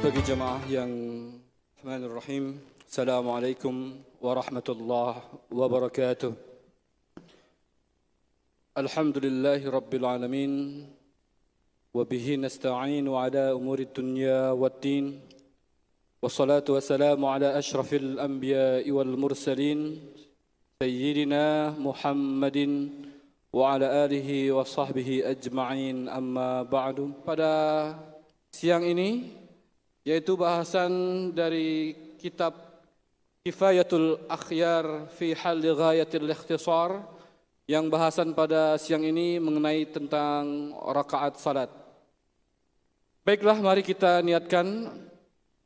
bagi jemaah yang Bismillahirrahmanirrahim. Assalamualaikum warahmatullahi wabarakatuh. Alhamdulillahi rabbil alamin. Wabihi nasta'inu ala umuri dunya waddin. Wassalatu wassalamu ala ashrafil anbiya'i wal mursalin. Sayyidina Muhammadin wa ala alihi wa sahbihi ajma'in, amma ba'du. Pada siang ini yaitu bahasan dari kitab Kifayatul Akhyar fi Halli Ghayatil Ikhtisar, yang bahasan pada siang ini mengenai tentang rakaat salat. Baiklah, mari kita niatkan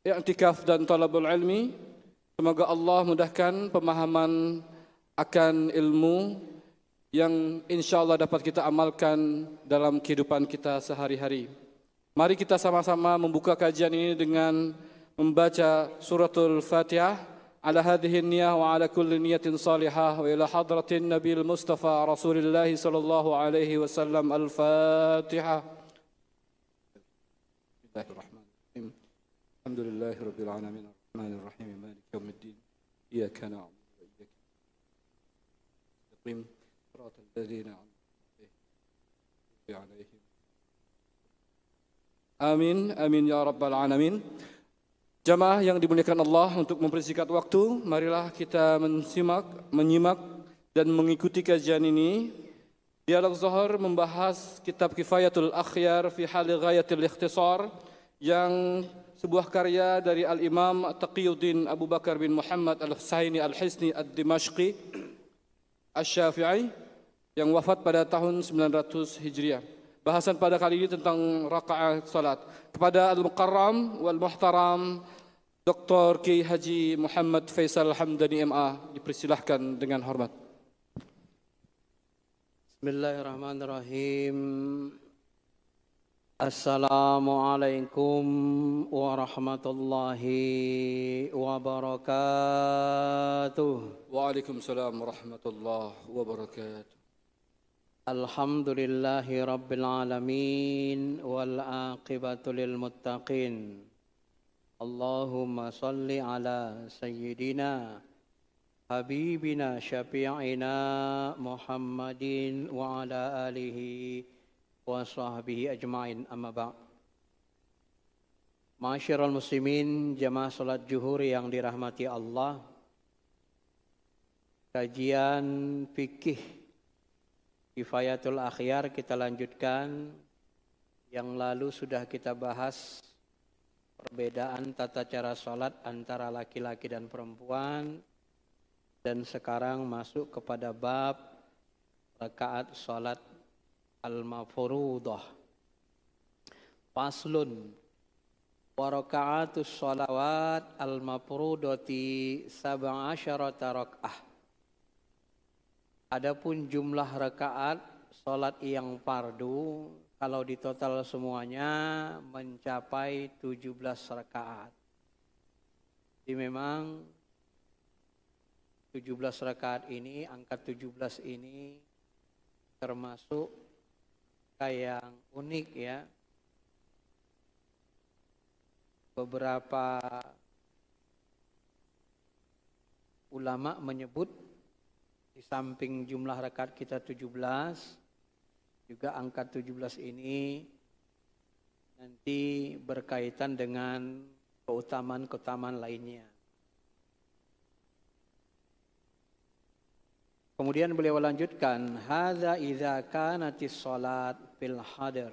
i'tikaf dan talabul ilmi. Semoga Allah mudahkan pemahaman akan ilmu yang insyaallah dapat kita amalkan dalam kehidupan kita sehari-hari. Mari kita sama-sama membuka kajian ini dengan membaca suratul Fatihah. Ala hadhihi niyah wa ala kulli niyatin salihah wa ila hadratin Nabil Mustafa Rasulullah sallallahu alaihi wasallam. Al-Fatihah. Bismillahirrahmanirrahim. Alhamdulillahirabbil alamin arrahmanir rahim maliki yaumiddin. Iyyaka na'budu wa iyyaka nasta'in. Shiratal ladzina an'amta alaihim. Amin, amin ya rabbal alamin. Jamaah yang dimuliakan Allah, untuk mempersingkat waktu, marilah kita menyimak dan mengikuti kajian ini. Dialog Zuhur membahas kitab Kifayatul Akhyar fi Halli Ghayatil Ikhtisar, yang sebuah karya dari Al-Imam Taqiyuddin Abu Bakar bin Muhammad Al-Husaini Al-Hisni Ad-Dimashqi Asy-Syafi'i, yang wafat pada tahun 900 Hijriah. Bahasan pada kali ini tentang rakaat salat. Kepada Al-Mukarram wal Muhtaram Dr. Kiai Haji Muhammad Faisal Hamdani MA dipersilahkan dengan hormat. Bismillahirrahmanirrahim. Assalamualaikum warahmatullahi wabarakatuh. Waalaikumsalam warahmatullahi wabarakatuh. Alhamdulillahi rabbil alamin wal aqibatu lil muttaqin. Allahumma salli ala sayyidina habibina syafi'ina Muhammadin wa ala alihi wa sahbihi ajma'in, amma ba'. Ma'asyiral muslimin, jamaah salat zuhur yang dirahmati Allah. Kajian fikih Kifayatul Akhyar kita lanjutkan. Yang lalu sudah kita bahas perbedaan tata cara sholat antara laki-laki dan perempuan. Dan sekarang masuk kepada bab rakaat sholat al-mafruḍah. Faslun wa raka'atus sholawat al-mafruḍati 17 raka'ah. Adapun jumlah rakaat salat yang fardu, kalau ditotal semuanya mencapai 17 rakaat. Jadi memang 17 rakaat ini, angka 17 ini termasuk kayak yang unik ya. Beberapa ulama menyebut di samping jumlah rakaat kita 17, juga angka 17 ini nanti berkaitan dengan keutamaan-keutamaan lainnya. Kemudian beliau lanjutkan, hadza idza kanatis shalat fil hadir.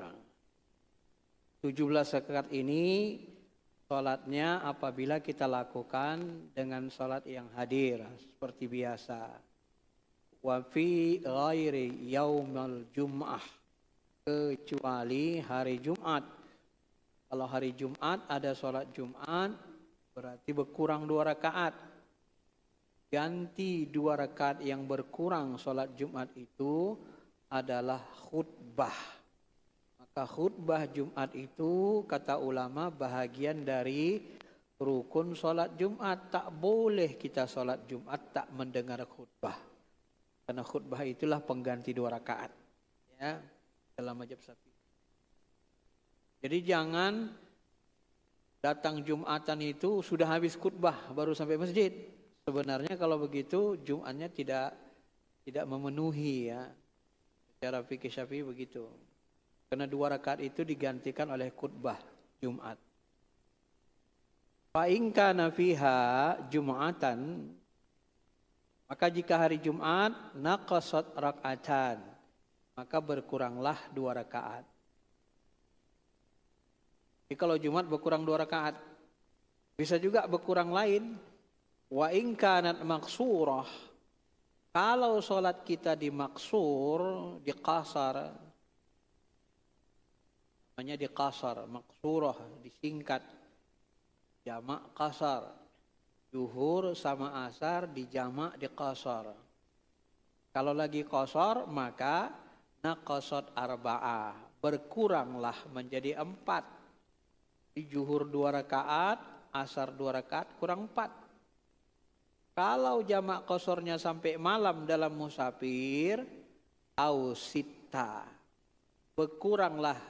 17 rakaat ini salatnya apabila kita lakukan dengan salat yang hadir seperti biasa. Wa fi ghairi yaumil jum'ah, kecuali hari Jumat. Kalau hari Jumat ada sholat Jumat, berarti berkurang 2 rakaat. Ganti 2 rakaat yang berkurang sholat Jumat itu adalah khutbah. Maka khutbah Jumat itu kata ulama bahagian dari rukun sholat Jumat. Tak boleh kita sholat Jumat tak mendengar khutbah. Karena khutbah itulah pengganti 2 rakaat. Ya, dalam mazhab Syafi'i. Jadi jangan datang Jumatan itu sudah habis khutbah baru sampai masjid. Sebenarnya kalau begitu Jumatnya tidak memenuhi ya. Secara fikih Syafi'i begitu. Karena 2 rakaat itu digantikan oleh khutbah Jumat. Fa in kana fiha Jum'atan, maka jika hari Jumat naqasat rak'atan, maka berkuranglah 2 rakaat. Jadi kalau Jumat berkurang 2 rakaat, bisa juga berkurang lain. Wa in kanat maqsurah, kalau sholat kita dimaksur, diqasar, namanya diqasar, maksurah, disingkat, jamak qasar. Zuhur sama asar dijamak diqasar. Kalau lagi qasar maka naqasat arba'ah, berkuranglah menjadi 4. Di zuhur 2 rakaat, asar 2 rakaat, kurang 4. Kalau jamak qasornya sampai malam dalam musafir, au sita, berkuranglah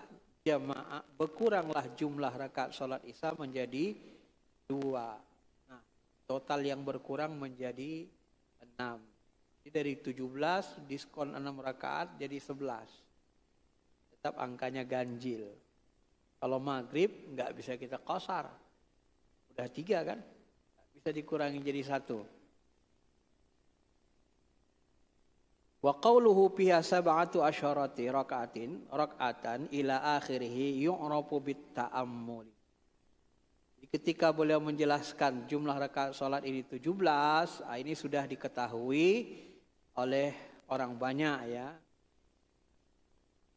jumlah rakaat salat Isya menjadi 2. Nah, total yang berkurang menjadi 6. Jadi dari 17 diskon 6 rakaat jadi 11. Tetap angkanya ganjil. Kalau maghrib nggak bisa kita qasar. Udah 3 kan? Bisa dikurangi jadi 1. Wa qawluhu fiha sab'atu asyarati raka'atan ila akhirih yu'rafu bit ta'ammul. Ketika beliau menjelaskan jumlah rakaat salat ini 17, ini sudah diketahui oleh orang banyak ya.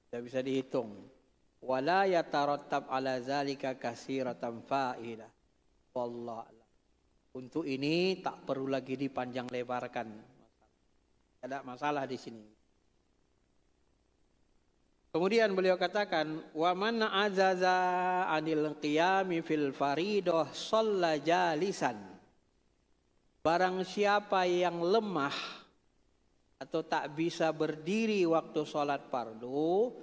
Tidak bisa dihitung. Wala yatarattab ala zalika katsiratan fa'idah. Wallahu a'lam. Untuk ini tak perlu lagi dipanjang lebarkan. Ada masalah di sini. Kemudian beliau katakan, wa man azaza 'anil qiyami fil faridah shalla jalisan. Barang siapa yang lemah atau tak bisa berdiri waktu salat fardu,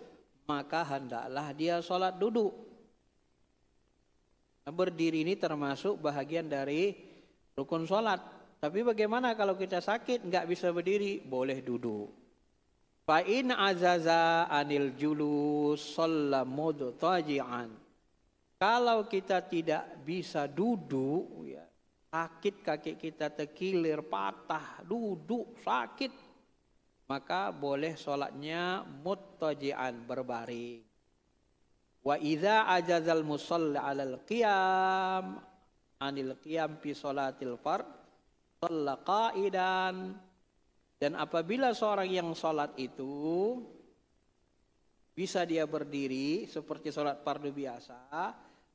maka hendaklah dia salat duduk. Nah, berdiri ini termasuk bahagian dari rukun salat. Tapi bagaimana kalau kita sakit nggak bisa berdiri? Boleh duduk. Fa in azaza anil julus shalla mudtaji'an. Kalau kita tidak bisa duduk, ya, sakit kaki kita terkilir, patah, duduk sakit, maka boleh sholatnya mudtaji'an, berbaring. Wa idza ajazal musalli 'alal qiyam anil qiyam fi sholatil fard shalla qa'idan. Dan apabila seorang yang sholat itu bisa dia berdiri seperti sholat fardu biasa,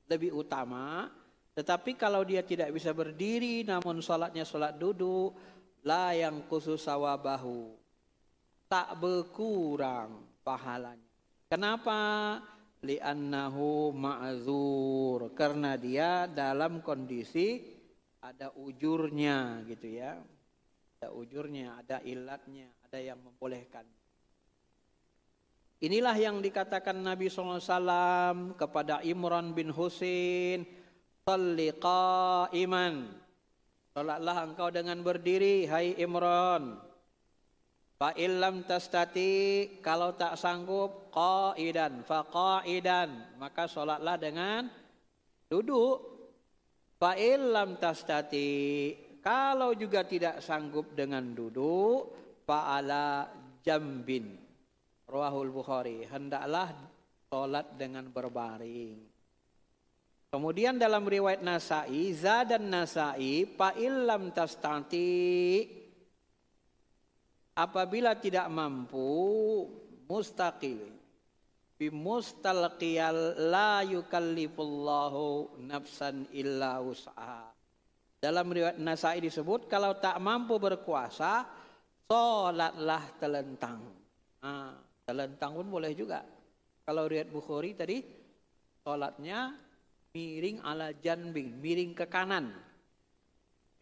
lebih utama. Tetapi kalau dia tidak bisa berdiri namun sholatnya sholat duduk, la yang khusus sawabahu, tak berkurang pahalanya. Kenapa? Li'annahu ma'zur, karena dia dalam kondisi ada ujurnya gitu ya. Ada ujurnya, ada ilatnya, ada yang membolehkan. Inilah yang dikatakan Nabi SAW kepada Imran bin Husain, "Shalli qa'iman." Salatlah engkau dengan berdiri, hai Imran. Fa illam tastati, kalau tak sanggup, qa'idan, fa qa'idan, maka salatlah dengan duduk. Fa illam tastati, kalau juga tidak sanggup dengan duduk, fa'ala jambin. Rawahul Bukhari, hendaklah sholat dengan berbaring. Kemudian dalam riwayat Nasa'i, Zadan Nasa'i, fa'illam tastati, apabila tidak mampu, mustaqil. Bimustalqiyal la yukallifullahu nafsan illa wus'aha. Dalam riwayat Nasa'i disebut, kalau tak mampu berkuasa, sholatlah telentang. Nah, telentang pun boleh juga. Kalau riwayat Bukhari tadi, sholatnya miring ala janbing, miring ke kanan.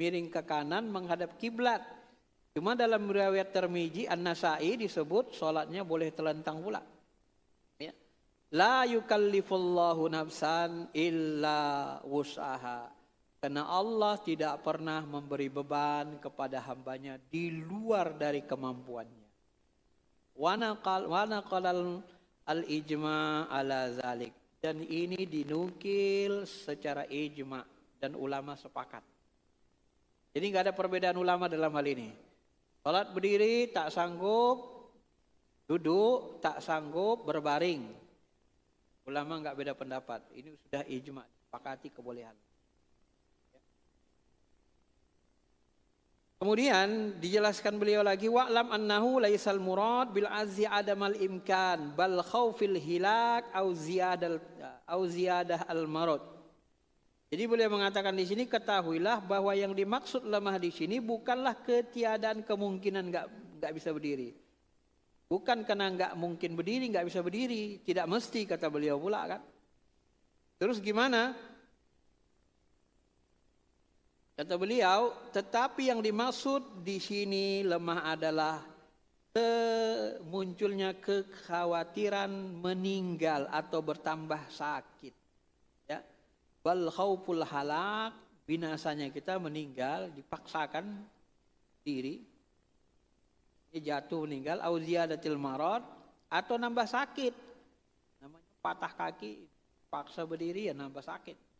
Miring ke kanan menghadap kiblat. Cuma dalam riwayat Tirmidzi An-Nasa'i disebut, sholatnya boleh telentang pula. Ya. La yukallifullahu nafsan illa wus'aha. Karena Allah tidak pernah memberi beban kepada hambanya di luar dari kemampuannya. Wa naqal al-ijma' ala zalik. Dan ini dinukil secara ijma' dan ulama sepakat. Jadi nggak ada perbedaan ulama dalam hal ini. Salat berdiri tak sanggup, duduk tak sanggup, berbaring. Ulama nggak beda pendapat. Ini sudah ijma', sepakati kebolehan. Kemudian dijelaskan beliau lagi, wa'lam annahu laisal murad bil azzi adamal imkan bal khaufil hilak au ziyadah al marad. Jadi beliau mengatakan di sini, ketahuilah bahwa yang dimaksud lemah di sini bukanlah ketiadaan kemungkinan nggak bisa berdiri. Bukan karena nggak mungkin berdiri, nggak bisa berdiri, tidak mesti, kata beliau pula kan. Terus gimana? Kata beliau, tetapi yang dimaksud di sini lemah adalah munculnya kekhawatiran meninggal atau bertambah sakit. Ya. Bal khauful halak, binasanya kita meninggal, dipaksakan diri, dia jatuh meninggal, au ziyadatil marad, atau nambah sakit. Namanya patah kaki, paksa berdiri ya nambah sakit.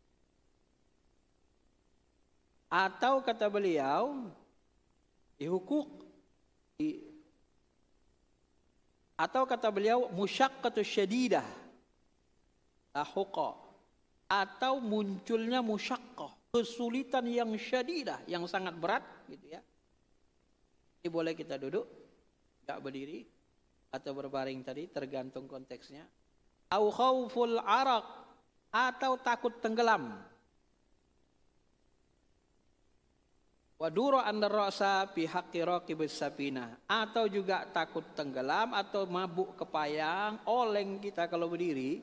Atau kata beliau atau kata beliau musyaqqatus syadidah lahuqa, atau munculnya musyaqqah, kesulitan yang syadidah, yang sangat berat gitu ya. Ini boleh kita duduk, enggak berdiri atau berbaring tadi, tergantung konteksnya. Au khauful araq, atau takut tenggelam. Waduro andar rasa pihak raqibis sapinah, atau juga takut tenggelam atau mabuk kepayang, oleng kita kalau berdiri,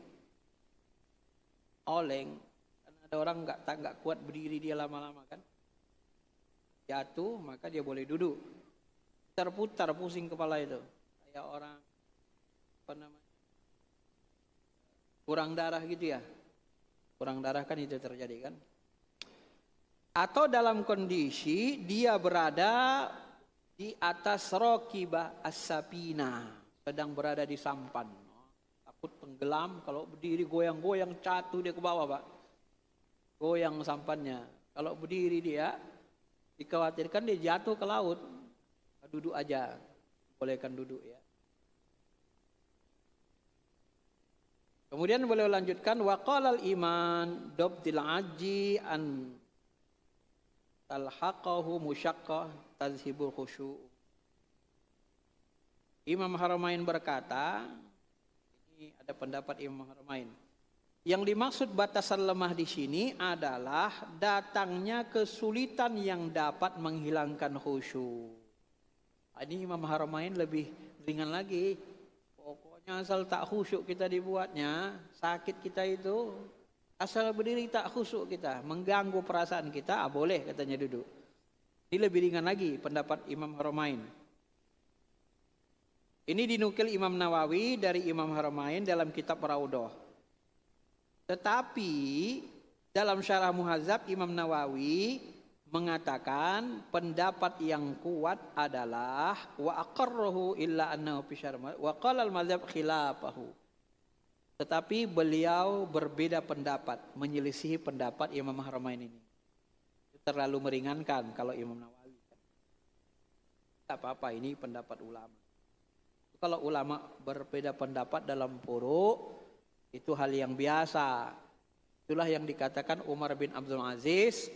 oleng. Karena ada orang nggak kuat berdiri dia lama-lama kan, jatuh maka dia boleh duduk, putar-putar pusing kepala itu, kayak orang apa namanya kurang darah gitu ya, kurang darah kan itu terjadi kan. Atau dalam kondisi dia berada di atas raqibah as-sapina, sedang berada di sampan, takut tenggelam. Kalau berdiri goyang-goyang jatuh dia ke bawah Pak, goyang sampannya. Kalau berdiri dia dikhawatirkan dia jatuh ke laut, duduk aja, bolehkan duduk ya. Kemudian beliau lanjutkan, waqalal iman dobtil aji an talhaqahu musyaqqah tazhibul khusyu'. Imam Haramain berkata, ini ada pendapat Imam Haramain, yang dimaksud batasan lemah di sini adalah datangnya kesulitan yang dapat menghilangkan khusyuk. Ini Imam Haramain lebih ringan lagi. Pokoknya asal tak khusyuk kita dibuatnya, sakit kita itu, asal berdiri tak khusyuk kita, mengganggu perasaan kita, boleh katanya duduk. Ini lebih ringan lagi pendapat Imam Haramain. Ini dinukil Imam Nawawi dari Imam Haramain dalam kitab Raudhah. Tetapi dalam Syarah Muhadzab Imam Nawawi mengatakan pendapat yang kuat adalah wa aqarrahu illa annahu fi syarh wa qala al-madzhab khilafahu. Tetapi beliau berbeda pendapat, menyelisihi pendapat Imam Haramain ini. Terlalu meringankan kalau Imam Nawawi. Tak apa-apa, ini pendapat ulama. Kalau ulama berbeda pendapat dalam furu', itu hal yang biasa. Itulah yang dikatakan Umar bin Abdul Aziz,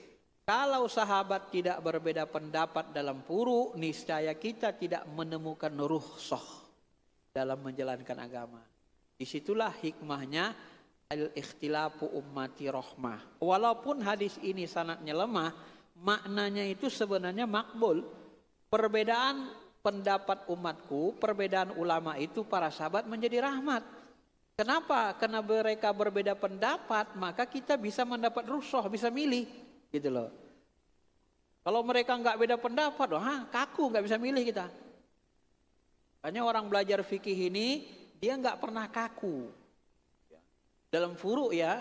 kalau sahabat tidak berbeda pendapat dalam furu', niscaya kita tidak menemukan rukhsah dalam menjalankan agama. Disitulah hikmahnya al-ikhtilafu ummati rahmah. Walaupun hadis ini sanadnya lemah, maknanya itu sebenarnya makbul. Perbedaan pendapat umatku, perbedaan ulama itu para sahabat menjadi rahmat. Kenapa? Karena mereka berbeda pendapat, maka kita bisa mendapat rukhsah, bisa milih, gitu loh. Kalau mereka nggak beda pendapat, kaku, nggak bisa milih kita. Makanya orang belajar fikih ini dia nggak pernah kaku. dalam furu ya.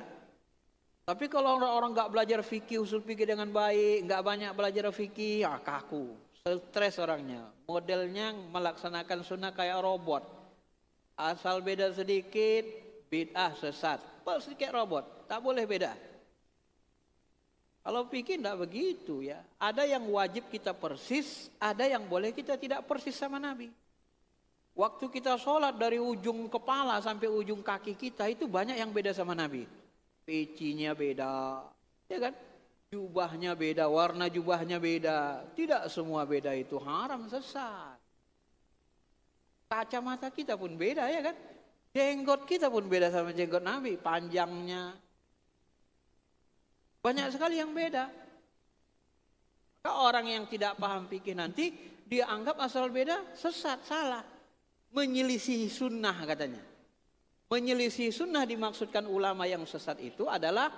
Tapi kalau orang nggak belajar fikih, usul fikih dengan baik, nggak banyak belajar fikih, ya kaku, stres orangnya. Modelnya melaksanakan sunnah kayak robot. Asal beda sedikit, bid'ah sesat. Persis kayak robot, tak boleh beda. Kalau fikih tidak begitu ya. Ada yang wajib kita persis, ada yang boleh kita tidak persis sama Nabi. Waktu kita sholat dari ujung kepala sampai ujung kaki kita itu banyak yang beda sama Nabi. Pecinya beda, ya kan? Jubahnya beda, warna jubahnya beda. Tidak semua beda itu haram, sesat. Kacamata kita pun beda, ya kan? Jenggot kita pun beda sama jenggot Nabi, panjangnya. Banyak sekali yang beda. Maka orang yang tidak paham fikih nanti dia anggap asal beda sesat, salah. Menyelisihi sunnah katanya. Menyelisihi sunnah dimaksudkan ulama yang sesat itu adalah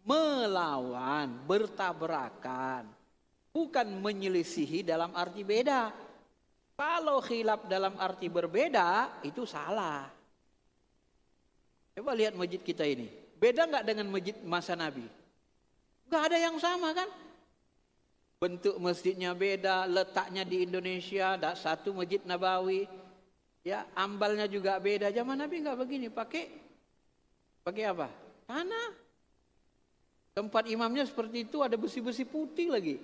melawan, bertabrakan. Bukan menyelisihi dalam arti beda. Kalau khilaf dalam arti berbeda itu salah. Coba lihat masjid kita ini. Beda nggak dengan masjid masa Nabi? Nggak ada yang sama kan? Bentuk masjidnya beda, letaknya di Indonesia, ada satu masjid Nabawi. Ya, ambalnya juga beda. Zaman Nabi nggak begini, pakai apa? Tanah. Tempat imamnya seperti itu, ada besi-besi putih lagi.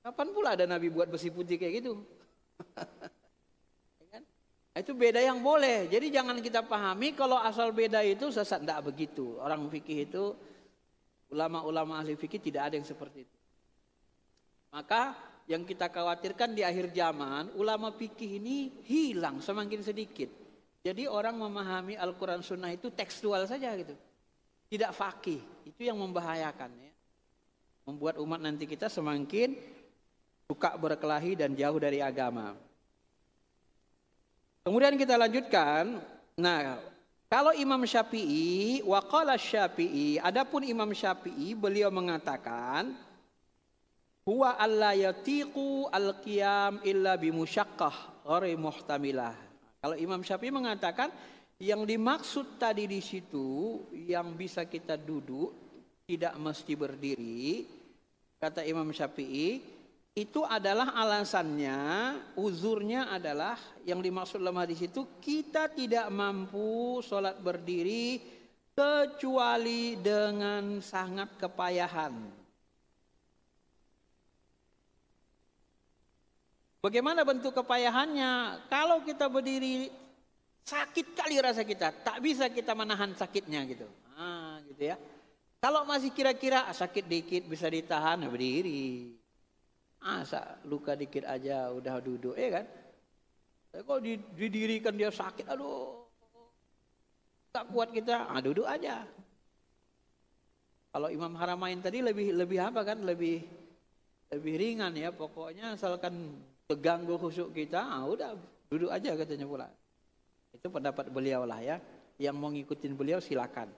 Kapan pula ada Nabi buat besi putih kayak gitu? Itu beda yang boleh. Jadi jangan kita pahami kalau asal beda itu sesat. Tidak begitu. Orang fikih itu, ulama-ulama ahli fikih tidak ada yang seperti itu. Maka yang kita khawatirkan di akhir zaman, ulama fikih ini hilang semakin sedikit. Jadi orang memahami Al-Quran Sunnah itu tekstual saja gitu. Tidak fakih. Itu yang membahayakan ya. Membuat umat nanti kita semakin suka berkelahi dan jauh dari agama. Kemudian kita lanjutkan. Nah, kalau Imam Syafi'i, waqala Syafi'i, adapun Imam Syafi'i beliau mengatakan huwa alla yatiqu al-qiyam illa bimusyaqqah ghairi muhtamilah. Kalau Imam Syafi'i mengatakan yang dimaksud tadi di situ yang bisa kita duduk tidak mesti berdiri, kata Imam Syafi'i, itu adalah alasannya, uzurnya adalah yang dimaksud lemah di situ kita tidak mampu sholat berdiri kecuali dengan sangat kepayahan. Bagaimana bentuk kepayahannya? Kalau kita berdiri sakit kali rasa kita, tak bisa kita menahan sakitnya gitu. Gitu ya. Kalau masih kira-kira sakit dikit bisa ditahan, berdiri. Asa luka dikit aja udah duduk, ya kan? Kalau didirikan dia sakit, aduh, tak kuat kita, duduk aja. Kalau Imam Haramain tadi lebih apa kan? Lebih ringan ya, pokoknya asalkan terganggu khusyuk kita, udah duduk aja katanya pula. Itu pendapat beliau lah ya. Yang mau ngikutin beliau silakan.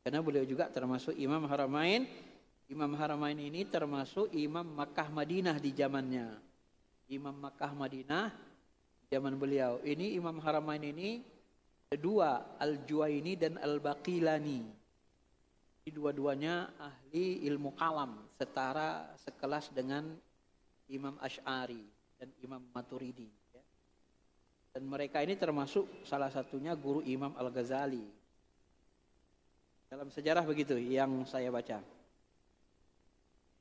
Karena beliau juga termasuk Imam Haramain. Imam Haramain ini termasuk Imam Makkah Madinah di zamannya. Imam Makkah Madinah zaman beliau. Ini Imam Haramain ini dua, Al-Juwaini dan Al-Baqilani. Dua-duanya ahli ilmu kalam, setara sekelas dengan Imam Asy'ari dan Imam Maturidi. Dan mereka ini termasuk salah satunya guru Imam Al-Ghazali. Dalam sejarah begitu yang saya baca.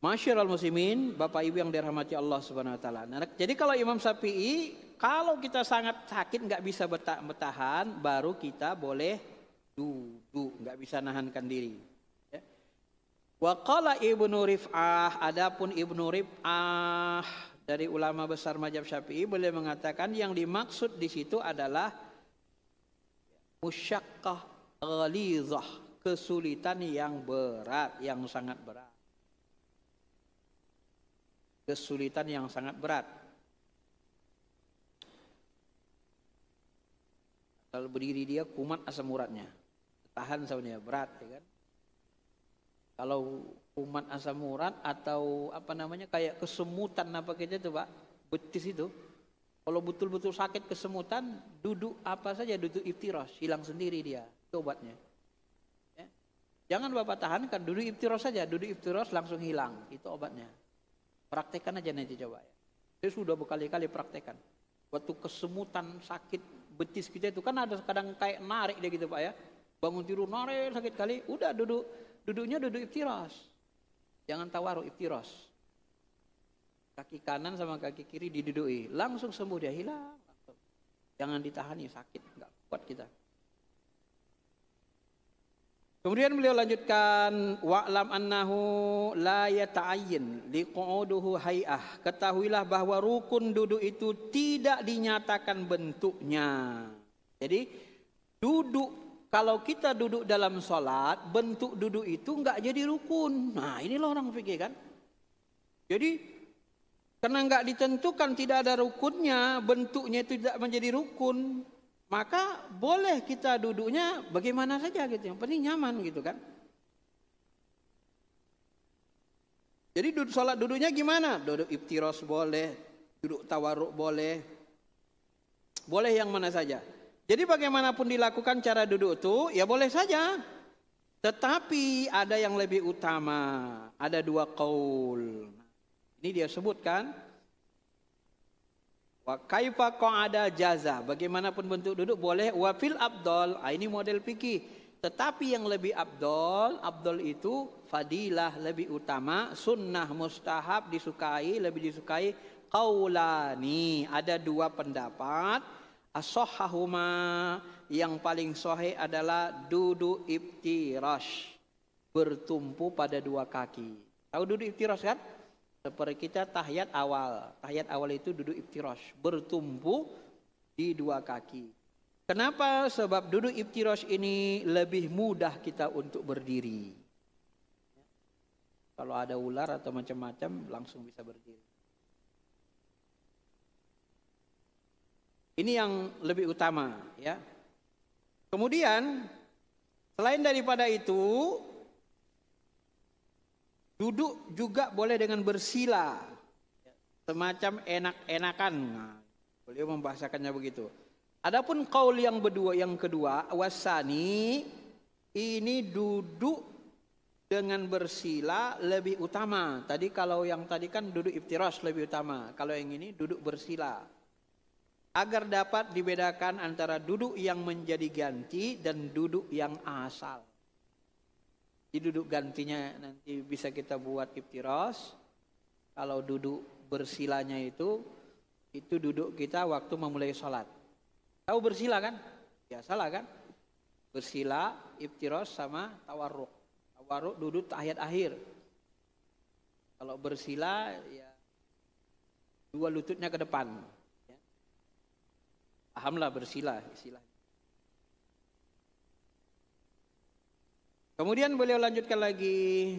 Masyiral muslimin, Bapak Ibu yang dirahmati Allah Subhanahu wa taala. Nah, jadi kalau Imam Syafi'i, kalau kita sangat sakit nggak bisa bertahan, baru kita boleh duduk, nggak bisa nahankan diri. Ya. Wa qala Ibnu Rif'ah, adapun Ibnu Rif'ah dari ulama besar mazhab Syafi'i boleh mengatakan yang dimaksud di situ adalah musyaqqah ghalidhah, kesulitan yang berat, yang sangat berat. Kesulitan yang sangat berat. Kalau berdiri dia kumat asam uratnya, tahan sama dia, berat, ya kan? Kalau kumat asam urat atau apa namanya kayak kesemutan apa gitu tuh Pak, betis itu, kalau betul-betul sakit kesemutan, duduk apa saja, duduk iftirash, hilang sendiri dia, itu obatnya. Jangan Bapak tahankan, duduk iftirosh saja, duduk iftirosh langsung hilang, itu obatnya. Praktekkan aja nanti coba ya. Saya sudah berkali-kali praktekkan. Waktu kesemutan sakit betis kita itu kan ada kadang kayak narik dia gitu Pak ya. Bangun tidur narik sakit kali, udah duduknya duduk iftirosh. Jangan tawaruk iftirosh. Kaki kanan sama kaki kiri didudui, langsung sembuh dia hilang. Langsung. Jangan ditahani sakit, nggak kuat kita. Kemudian beliau lanjutkan wa'lam annahu la yata'ayyin liqu'uduhu hay'ah. Ketahuilah bahwa rukun duduk itu tidak dinyatakan bentuknya. Jadi duduk, kalau kita duduk dalam sholat, bentuk duduk itu enggak jadi rukun. Nah inilah orang fikih kan. Jadi karena enggak ditentukan, tidak ada rukunnya, bentuknya itu tidak menjadi rukun, maka boleh kita duduknya bagaimana saja gitu, yang penting nyaman gitu kan. Jadi sholat duduknya gimana? Duduk iftirosh boleh, duduk tawarruk boleh, boleh yang mana saja. Jadi bagaimanapun dilakukan cara duduk itu ya boleh saja. Tetapi ada yang lebih utama, ada dua qaul. Ini dia sebutkan. Wa kaifa qa'ada jaza, bagaimanapun bentuk duduk boleh. Wa fil abdol, ini model fikih. Tetapi yang lebih abdol itu fadilah, lebih utama, sunnah mustahab disukai, lebih disukai. Qaulani, ada dua pendapat. As-sahhahuma, yang paling sahih adalah duduk iftirash, bertumpu pada dua kaki. Tahu duduk iftirash kan? Seperti kita tahiyat awal. Tahiyat awal itu duduk iftirash, bertumpu di dua kaki. Kenapa? Sebab duduk iftirash ini lebih mudah kita untuk berdiri. Kalau ada ular atau macam-macam langsung bisa berdiri. Ini yang lebih utama ya. Kemudian selain daripada itu, duduk juga boleh dengan bersila, semacam enak-enakan. Nah, beliau membahasakannya begitu. Adapun qaul yang kedua, wasani, ini duduk dengan bersila lebih utama. Tadi kalau yang tadi kan duduk iftirash lebih utama. Kalau yang ini duduk bersila. Agar dapat dibedakan antara duduk yang menjadi ganti dan duduk yang asal. Di duduk gantinya nanti bisa kita buat iftirash. Kalau duduk bersilanya itu duduk kita waktu memulai sholat. Tahu bersila kan? Biasalah kan? Bersila, iftirash sama tawarruk. Tawarruk duduk tahiyat akhir. Kalau bersila ya dua lututnya ke depan. Ya. Pahamlah bersila istilahnya. Kemudian beliau lanjutkan lagi,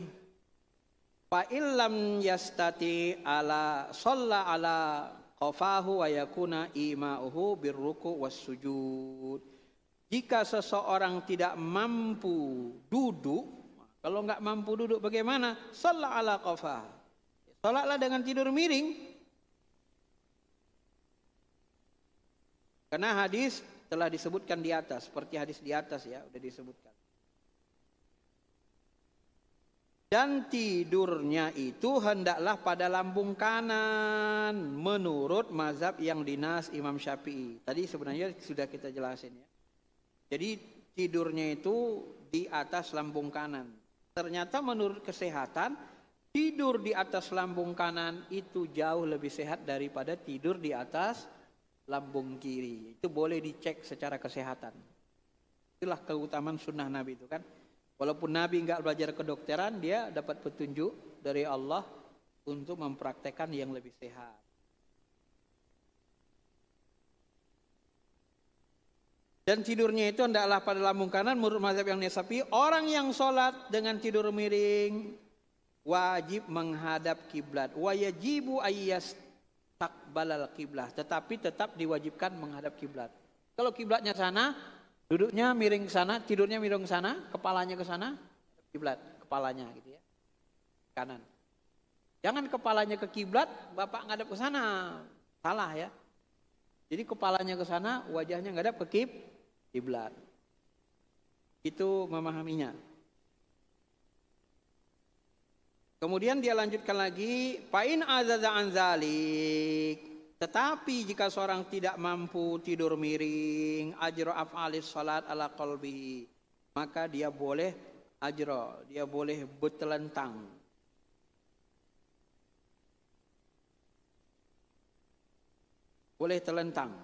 fa illam yastati ala shalla ala qafahu wa yakuna ima'uhu birruku was sujud. Jika seseorang tidak mampu duduk, kalau enggak mampu duduk bagaimana? Shalla ala qafah. Salatlah dengan tidur miring. Karena hadis telah disebutkan di atas, seperti hadis di atas ya, sudah disebutkan. Dan tidurnya itu hendaklah pada lambung kanan menurut mazhab yang dinas Imam Syafi'i. Tadi sebenarnya sudah kita jelasin ya. Jadi tidurnya itu di atas lambung kanan. Ternyata menurut kesehatan tidur di atas lambung kanan itu jauh lebih sehat daripada tidur di atas lambung kiri. Itu boleh dicek secara kesehatan. Itulah keutamaan sunnah Nabi itu kan. Walaupun Nabi enggak belajar kedokteran, dia dapat petunjuk dari Allah untuk mempraktekkan yang lebih sehat. Dan tidurnya itu hendaklah pada lambung kanan menurut mazhab yang Syafi'i. Orang yang sholat dengan tidur miring wajib menghadap kiblat. Wa yajibu ayyas takbalal kiblah. Tetapi tetap diwajibkan menghadap kiblat. Kalau kiblatnya sana, duduknya miring ke sana, tidurnya miring ke sana, kepalanya ke sana, kiblat, kepalanya gitu ya. Kanan. Jangan kepalanya ke kiblat, Bapak ngadap ke sana. Salah ya. Jadi kepalanya ke sana, wajahnya ngadap ke kiblat. Itu memahaminya. Kemudian dia lanjutkan lagi, fa'in azaza an zalik. Tetapi jika seorang tidak mampu tidur miring, ajra af'alis salat ala qalbihi, maka dia boleh ajra, dia boleh bertelentang. Boleh telentang.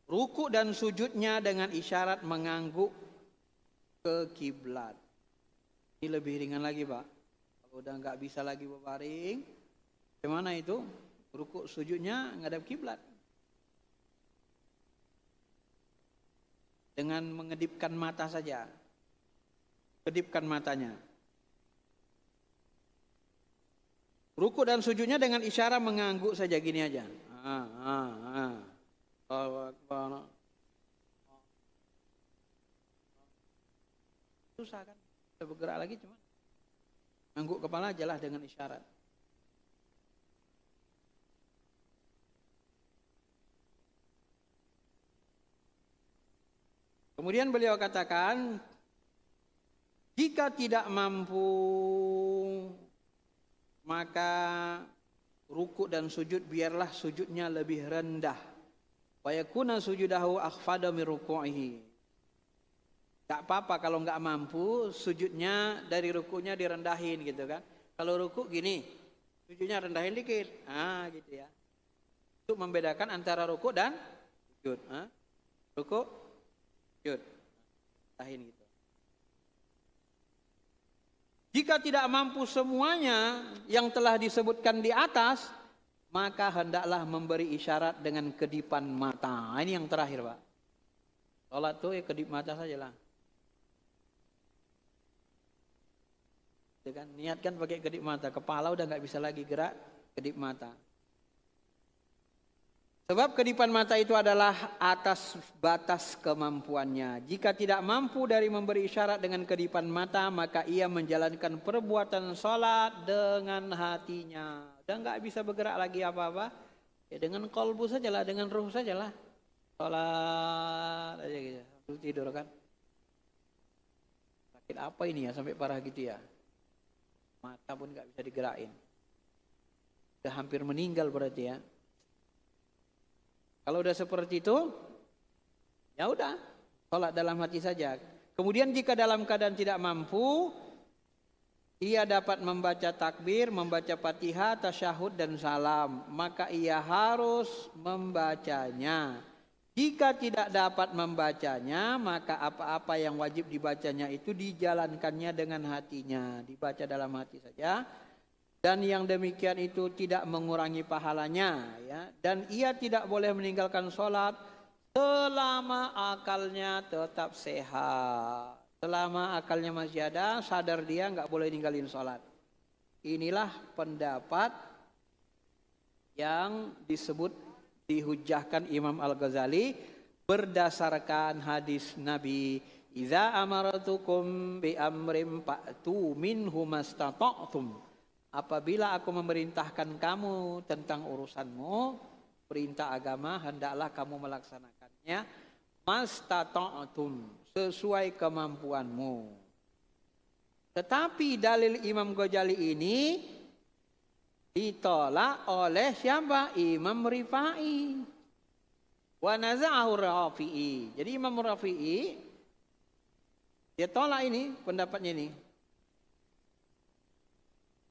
Ruku dan sujudnya dengan isyarat mengangguk ke kiblat. Ini lebih ringan lagi, Pak. Kalau udah nggak bisa lagi berbaring, gimana itu? Rukuk sujudnya ngadap kiblat. Dengan mengedipkan mata saja. Kedipkan matanya. Rukuk dan sujudnya dengan isyarat mengangguk saja gini aja. Susah kan? Bisa bergerak lagi cuma ngangguk kepala aja lah dengan isyarat. Kemudian beliau katakan, jika tidak mampu maka rukuk dan sujud biarlah sujudnya lebih rendah. Wa yakuna sujudahu akhfada min ruku'ihi. Gak apa-apa kalau nggak mampu sujudnya dari rukuknya direndahin gitu kan. Kalau rukuk gini, sujudnya rendahin dikit. Gitu ya. Untuk membedakan antara rukuk dan sujud. Rukuk, sujud. Rendahin gitu. Jika tidak mampu semuanya yang telah disebutkan di atas, maka hendaklah memberi isyarat dengan kedipan mata. Ini yang terakhir, Pak. Salat tuh ya kedip mata sajalah. Kan, niatkan pakai kedip mata, kepala udah nggak bisa lagi gerak, kedip mata. Sebab kedipan mata itu adalah atas batas kemampuannya. Jika tidak mampu dari memberi isyarat dengan kedipan mata, maka ia menjalankan perbuatan sholat dengan hatinya. Udah nggak bisa bergerak lagi apa-apa, ya dengan kolbu sajalah, dengan ruh sajalah. Sholat aja gitu, tidur kan. Sakit apa ini ya sampai parah gitu ya? Mata pun nggak bisa digerakin. Udah hampir meninggal berarti ya. Kalau udah seperti itu, ya udah, sholat dalam hati saja. Kemudian jika dalam keadaan tidak mampu, ia dapat membaca takbir, membaca Fatihah, tasyahud dan salam, maka ia harus membacanya. Jika tidak dapat membacanya, maka apa-apa yang wajib dibacanya itu dijalankannya dengan hatinya, dibaca dalam hati saja. Dan yang demikian itu tidak mengurangi pahalanya, ya. Dan ia tidak boleh meninggalkan sholat selama akalnya tetap sehat. Selama akalnya masih ada, sadar dia nggak boleh ninggalin sholat. Inilah pendapat yang disebut dihujahkan Imam Al-Ghazali berdasarkan hadis Nabi, "Idza amaratukum bi amrin fa'tu minhu mastata'tum." Apabila aku memerintahkan kamu tentang urusanmu, perintah agama, hendaklah kamu melaksanakannya mastata'tum, sesuai kemampuanmu. Tetapi dalil Imam Ghazali ini ditolak oleh siapa? Imam Rifai. Wa naza'ahu Rafi'i. Jadi Imam Rafi'i dia tolak ini pendapatnya ini.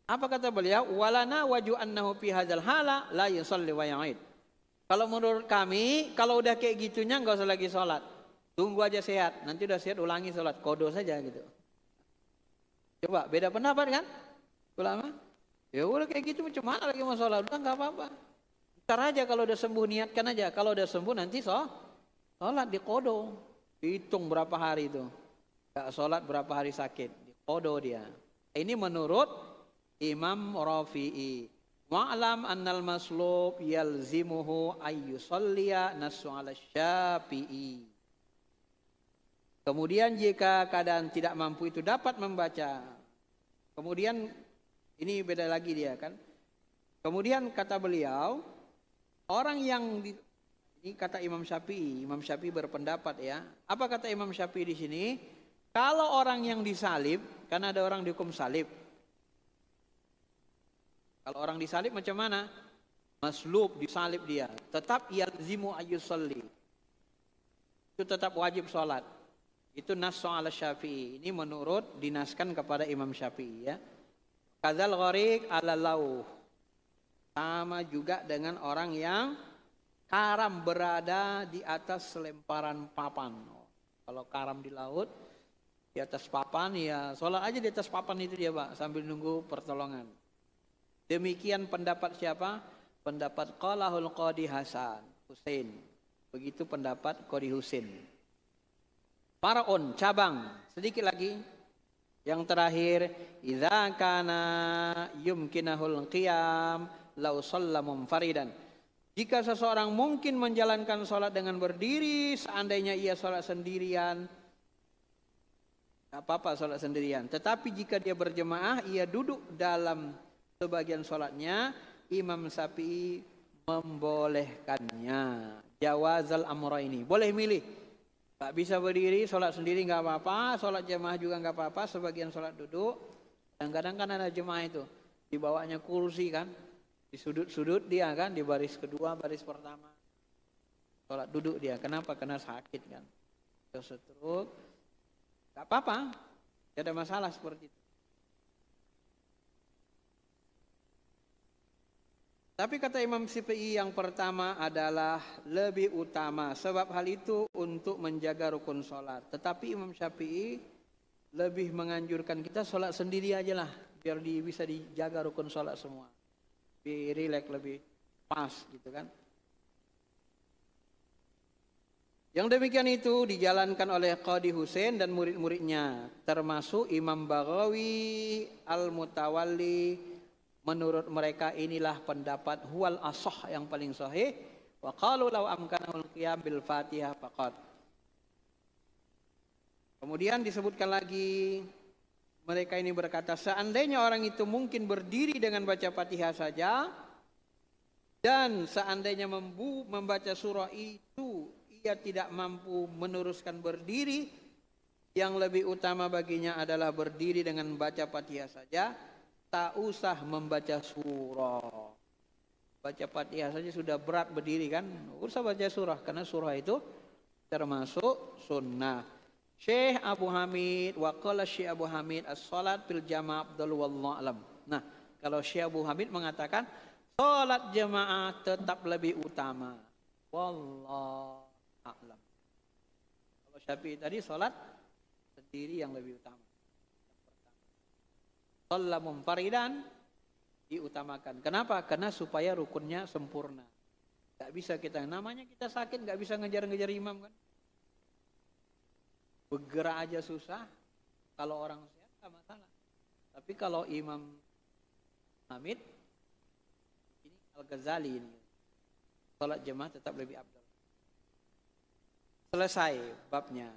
Apa kata beliau? Walana waju annahu fi hadzal hala la yusalli wa ya'id. Kalau menurut kami, kalau udah kayak gitunya enggak usah lagi sholat. Tunggu aja sehat. Nanti udah sehat ulangi sholat. Kodo saja gitu. Coba beda pendapat kan? Ulama? Ya udah kayak gitu macam mana lagi mau sholat? Udah nggak apa-apa. Ntar aja kalau udah sembuh niatkan aja. Kalau udah sembuh nanti sholat di kodo. Hitung berapa hari itu. Gak sholat berapa hari sakit. Di kodo dia. Ini menurut Imam Rafi'i. Wa'lam annal maslub yalzimuhu ayyusalliya nasu ala Syafi'i. Kemudian jika keadaan tidak mampu itu dapat membaca. Kemudian ini beda lagi dia kan. Kemudian kata beliau, orang yang ini kata Imam Syafi'i berpendapat ya. Apa kata Imam Syafi'i di sini? Kalau orang yang disalib, kan ada orang dihukum salib. Kalau orang disalib macam mana? Maslub, disalib dia. Tetap yalzimu ayyusalli. Itu tetap wajib sholat. Itu nas ala Syafi'i. Ini menurut dinaskan kepada Imam Syafi'i ya. Kadzal gharik ala lauh. Sama juga dengan orang yang karam berada di atas selemparan papan. Kalau karam di laut, di atas papan ya sholat aja di atas papan itu dia Pak, sambil nunggu pertolongan. Demikian pendapat siapa? Pendapat qalahul Qadi Hasan Husain. Begitu pendapat Qadi Husain. Faraun cabang sedikit lagi. Yang terakhir, idza kana yumkinahul qiyam law shalla munfaridan. Jika seseorang mungkin menjalankan sholat dengan berdiri, seandainya ia sholat sendirian, tidak apa-apa sholat sendirian. Tetapi jika dia berjemaah, ia duduk dalam sebagian sholatnya, Imam Syafi'i membolehkannya. Jawazal amraini. Boleh milih. Tak bisa berdiri, sholat sendiri nggak apa-apa, sholat jemaah juga nggak apa-apa, sebagian sholat duduk. Kadang-kadang kan ada jemaah itu, dibawanya kursi kan, di sudut-sudut dia kan, di baris kedua, baris pertama. Sholat duduk dia, kenapa? Karena sakit kan. Stroke, nggak apa-apa, tidak ada masalah seperti itu. Tapi kata Imam Syafi'i yang pertama adalah lebih utama. Sebab hal itu untuk menjaga rukun sholat. Tetapi Imam Syafi'i lebih menganjurkan kita sholat sendiri aja lah. Biar bisa dijaga rukun sholat semua. Lebih rileks, lebih pas gitu kan. Yang demikian itu dijalankan oleh Qadi Husain dan murid-muridnya. Termasuk Imam Baghawi Al-Mutawalli. Menurut mereka inilah pendapat huwal ashah yang paling sahih. Wa qalu law amkanahul qiyam bil Fatihah faqat. Kemudian disebutkan lagi, mereka ini berkata seandainya orang itu mungkin berdiri dengan baca Fatihah saja, dan seandainya membaca surah itu ia tidak mampu meneruskan berdiri, yang lebih utama baginya adalah berdiri dengan baca Fatihah saja. Tak usah membaca surah. Baca Fatihah saja sudah berat berdiri kan. Usah baca surah. Karena surah itu termasuk sunnah. Syekh Abu Hamid. Wa qala Syekh Abu Hamid. As-salat fil jamaah afdalu wallahu alam. Nah, kalau Syekh Abu Hamid mengatakan salat jamaah tetap lebih utama. Wallahu a'lam. Kalau Syafi'i tadi salat sendiri yang lebih utama. Shalla munfaridan diutamakan. Kenapa? Karena supaya rukunnya sempurna. Gak bisa kita, namanya kita sakit gak bisa ngejar-ngejar imam kan. Bergerak aja susah. Kalau orang sehat gak masalah. Tapi kalau Imam Hamid, ini Al-Ghazali ini, salat jemaah tetap lebih afdal. Selesai babnya.